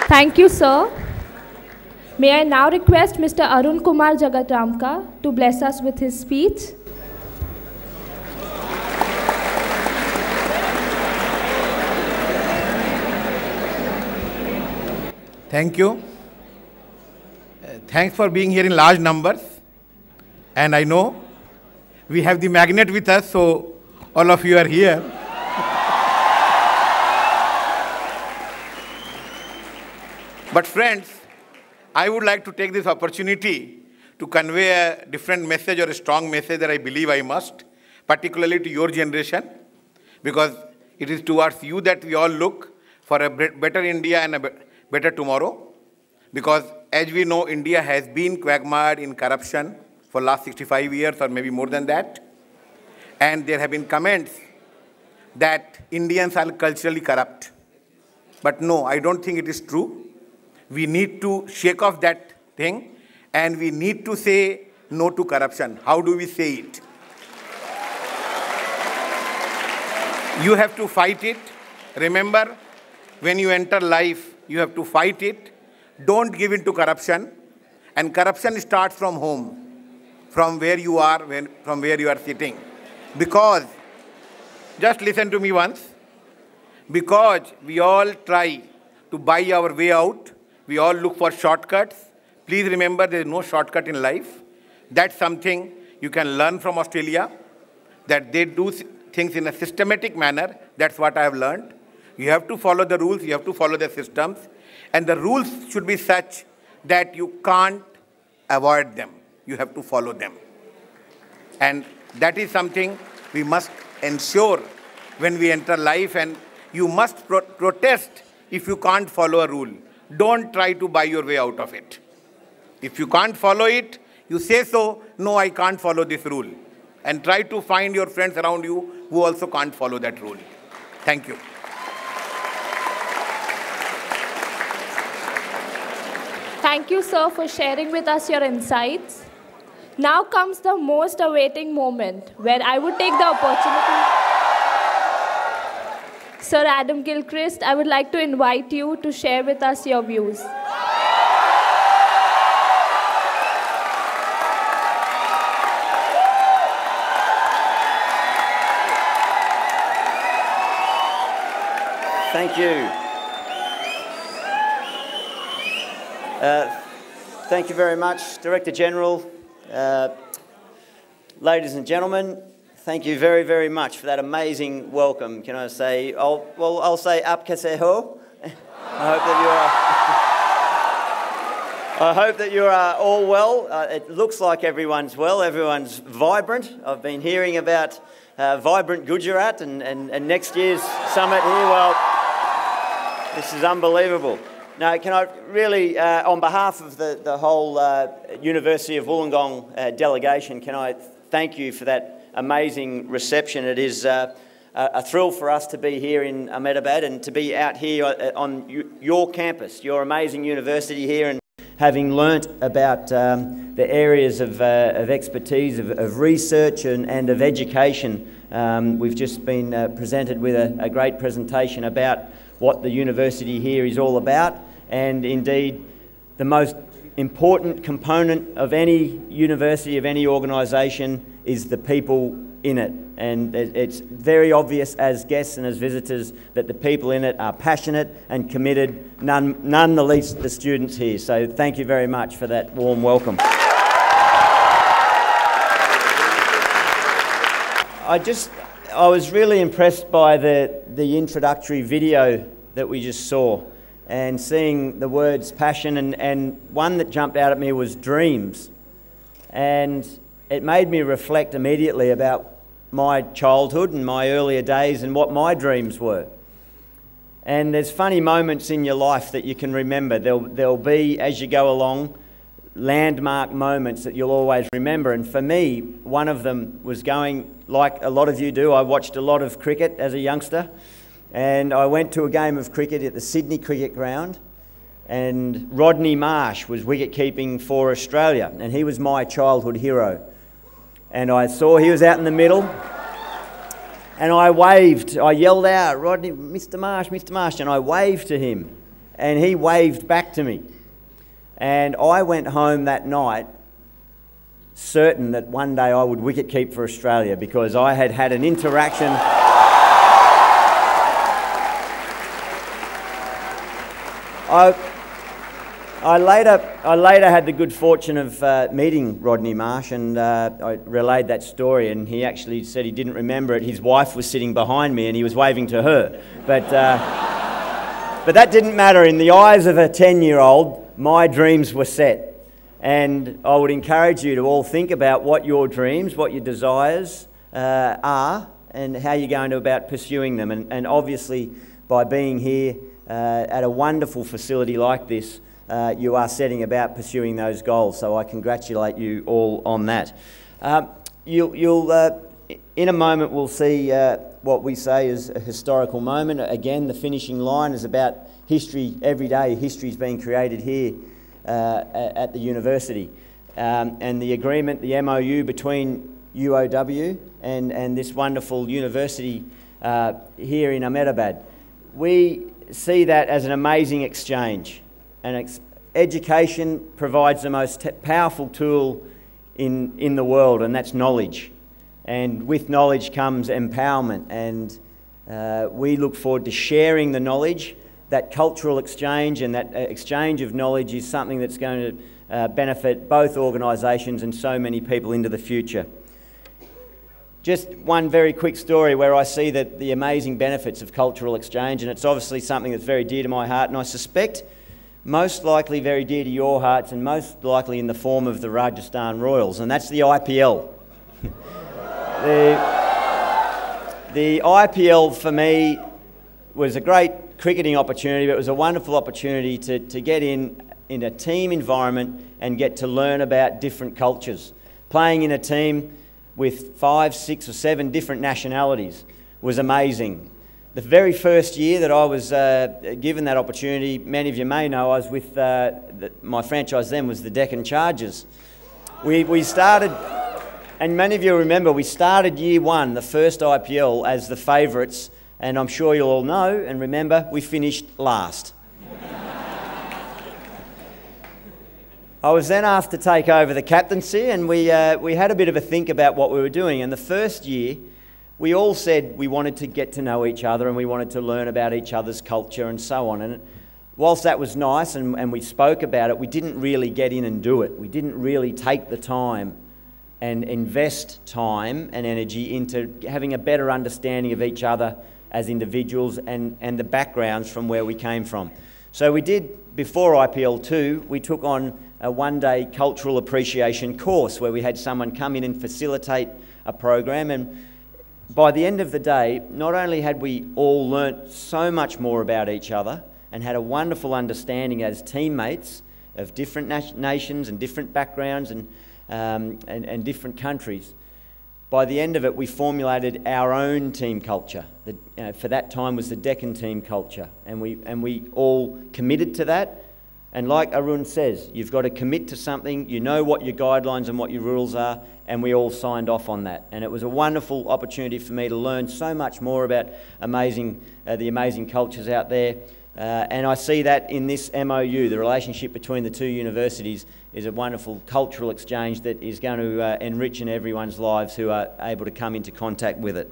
Thank you, sir. May I now request Mr. Arun Kumar Jagatramka to bless us with his speech. Thank you. Thanks for being here in large numbers. And I know we have the magnet with us, so all of you are here. But friends, I would like to take this opportunity to convey a different message or a strong message that I believe I must, particularly to your generation, because it is towards you that we all look for a better India and a better tomorrow. Because as we know, India has been quagmired in corruption for last 65 years or maybe more than that. And there have been comments that Indians are culturally corrupt. But no, I don't think it is true. We need to shake off that thing and we need to say no to corruption. How do we say it? You have to fight it. Remember, when you enter life, you have to fight it. Don't give in to corruption. And corruption starts from home, from where you are, from where you are sitting. Because, just listen to me once, because we all try to buy our way out, we all look for shortcuts. Please remember, there is no shortcut in life. That's something you can learn from Australia, that they do things in a systematic manner. That's what I have learned. You have to follow the rules, you have to follow the systems, and the rules should be such that you can't avoid them. You have to follow them. And that is something we must ensure when we enter life, and you must protest if you can't follow a rule. Don't try to buy your way out of it. If you can't follow it, you say so, no, I can't follow this rule. And try to find your friends around you who also can't follow that rule. Thank you. Thank you, sir, for sharing with us your insights. Now comes the most awaiting moment where I would take the opportunity. Sir Adam Gilchrist, I would like to invite you to share with us your views. Thank you. Thank you very much, Director General. Ladies and gentlemen, thank you very, very much for that amazing welcome. Can I say, I'll say up kase ho. I hope that you are all well. It looks like everyone's well, everyone's vibrant. I've been hearing about vibrant Gujarat and next year's summit here. Well, this is unbelievable. Now, can I really, on behalf of the whole University of Wollongong delegation, can I thank you for that amazing reception. It is a thrill for us to be here in Ahmedabad and to be out here on your campus, your amazing university here, and having learnt about the areas of expertise, of research and of education. We've just been presented with a great presentation about what the university here is all about, and indeed the most important component of any university, of any organisation, is the people in it. And it's very obvious as guests and as visitors that the people in it are passionate and committed, none the least the students here. So thank you very much for that warm welcome. I was really impressed by the introductory video that we just saw, and seeing the words passion, and one that jumped out at me was dreams. And it made me reflect immediately about my childhood and my earlier days and what my dreams were. And there's funny moments in your life that you can remember. There'll be, as you go along, landmark moments that you'll always remember. And for me, one of them was going, like a lot of you do, I watched a lot of cricket as a youngster. And I went to a game of cricket at the Sydney Cricket Ground, and Rodney Marsh was wicket-keeping for Australia, and he was my childhood hero. And I saw he was out in the middle, and I waved, I yelled out, "Rodney, Mr. Marsh," and I waved to him. and he waved back to me. And I went home that night certain that one day I would wicket keep for Australia, because I had had an interaction. I later had the good fortune of meeting Rodney Marsh, and I relayed that story, and he actually said he didn't remember it. His wife was sitting behind me and he was waving to her. But that didn't matter. In the eyes of a 10-year-old, my dreams were set. And I would encourage you to all think about what your dreams, what your desires are, and how you're going to about pursuing them. And obviously, by being here at a wonderful facility like this, you are setting about pursuing those goals. So I congratulate you all on that. In a moment, we'll see what we say is a historical moment. Again, the finishing line is about history. Every day, history is being created here at the university. And the agreement, the MOU between UOW and this wonderful university here in Ahmedabad, we see that as an amazing exchange. And education provides the most powerful tool in the world, and that's knowledge. And with knowledge comes empowerment, and we look forward to sharing the knowledge. That cultural exchange and that exchange of knowledge is something that's going to benefit both organisations and so many people into the future. Just one very quick story where I see that the amazing benefits of cultural exchange, and it's obviously something that's very dear to my heart, and I suspect most likely very dear to your hearts, and most likely in the form of the Rajasthan Royals, and that's the IPL. The IPL for me was a great cricketing opportunity, but it was a wonderful opportunity to get in a team environment and get to learn about different cultures. Playing in a team with 5, 6 or 7 different nationalities was amazing. The very first year that I was given that opportunity, many of you may know, I was with, my franchise then was the Deccan Chargers. We started, and many of you remember, we started year 1, the first IPL, as the favourites. And I'm sure you'll all know and remember, we finished last. I was then asked to take over the captaincy, and we had a bit of a think about what we were doing. And the first year, we all said we wanted to get to know each other and we wanted to learn about each other's culture and so on. And whilst that was nice and we spoke about it, we didn't really get in and do it. We didn't really take the time and invest time and energy into having a better understanding of each other as individuals and the backgrounds from where we came from. So we did, before IPL 2, we took on a one-day cultural appreciation course where we had someone come in and facilitate a program, and by the end of the day, not only had we all learnt so much more about each other and had a wonderful understanding as teammates of different nations and different backgrounds and different countries, by the end of it, we formulated our own team culture. For that time was the Deccan team culture, and we all committed to that. And like Arun says, you've got to commit to something. You know what your guidelines and what your rules are, and we all signed off on that. And it was a wonderful opportunity for me to learn so much more about the amazing cultures out there. And I see that in this MOU, the relationship between the two universities is a wonderful cultural exchange that is going to enrich in everyone's lives who are able to come into contact with it.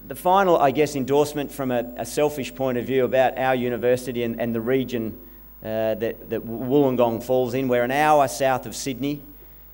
The final, I guess, endorsement from a selfish point of view about our university and the region that Wollongong falls in. We're an hour south of Sydney.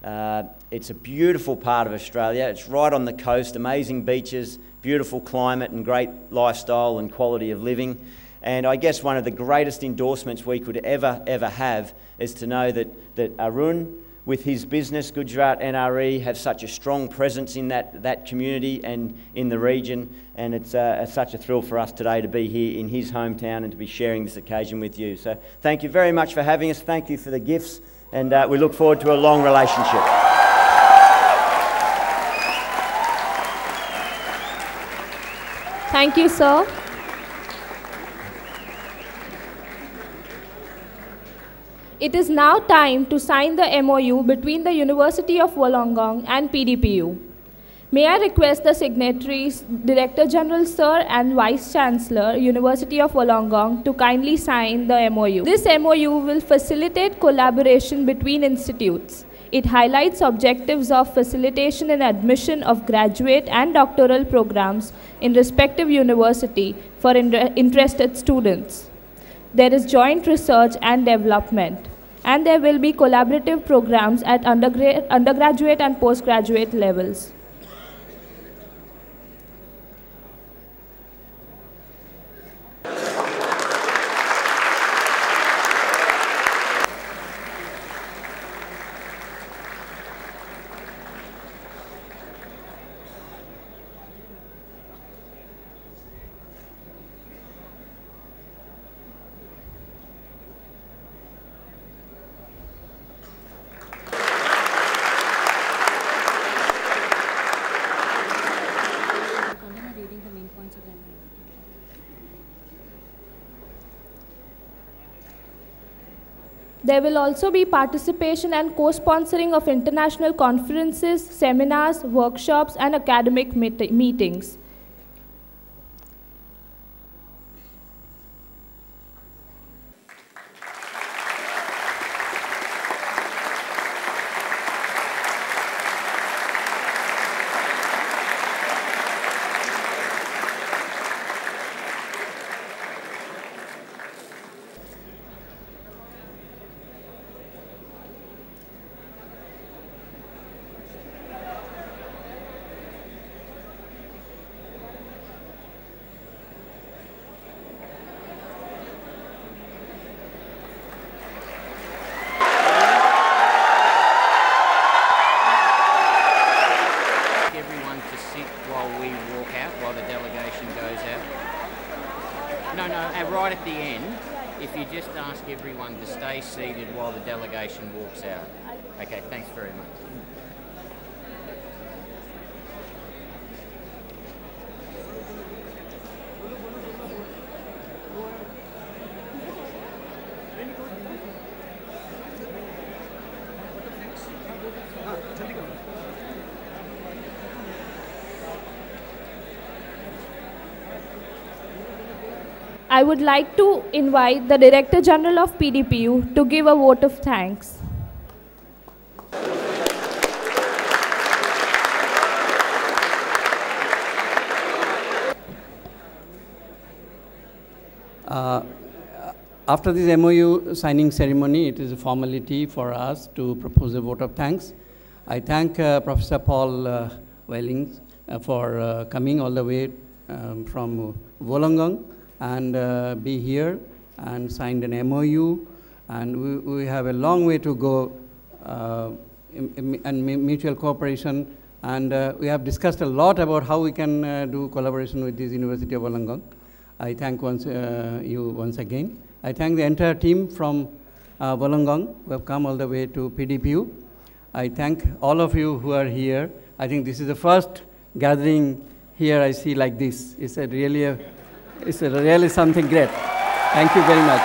It's a beautiful part of Australia. It's right on the coast, amazing beaches, beautiful climate and great lifestyle and quality of living. And I guess one of the greatest endorsements we could ever have is to know that Arun, with his business, Gujarat NRE, have such a strong presence in that community and in the region. And it's such a thrill for us today to be here in his hometown and to be sharing this occasion with you. So thank you very much for having us. Thank you for the gifts. And we look forward to a long relationship. Thank you, sir. It is now time to sign the MOU between the University of Wollongong and PDPU. May I request the signatories, Director General Sir and Vice Chancellor, University of Wollongong, to kindly sign the MOU. This MOU will facilitate collaboration between institutes. It highlights objectives of facilitation and admission of graduate and doctoral programs in respective university for interested students. There is joint research and development, and there will be collaborative programs at undergraduate and postgraduate levels. There will also be participation and co-sponsoring of international conferences, seminars, workshops, and academic meetings. Right at the end, if you just ask everyone to stay seated while the delegation walks out. Okay, thanks very much. I would like to invite the Director General of PDPU to give a vote of thanks. After this MOU signing ceremony, it is a formality for us to propose a vote of thanks. I thank Professor Paul Wellings for coming all the way from Wollongong and be here and signed an MOU, and we have a long way to go and mutual cooperation, and we have discussed a lot about how we can do collaboration with this University of Wollongong. I thank you once again. I thank the entire team from Wollongong who have come all the way to PDPU. I thank all of you who are here. I think this is the first gathering here I see like this. It's really something great. Thank you very much.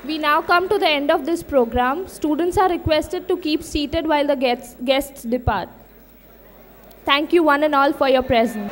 We now come to the end of this program. Students are requested to keep seated while the guests depart. Thank you one and all for your presence.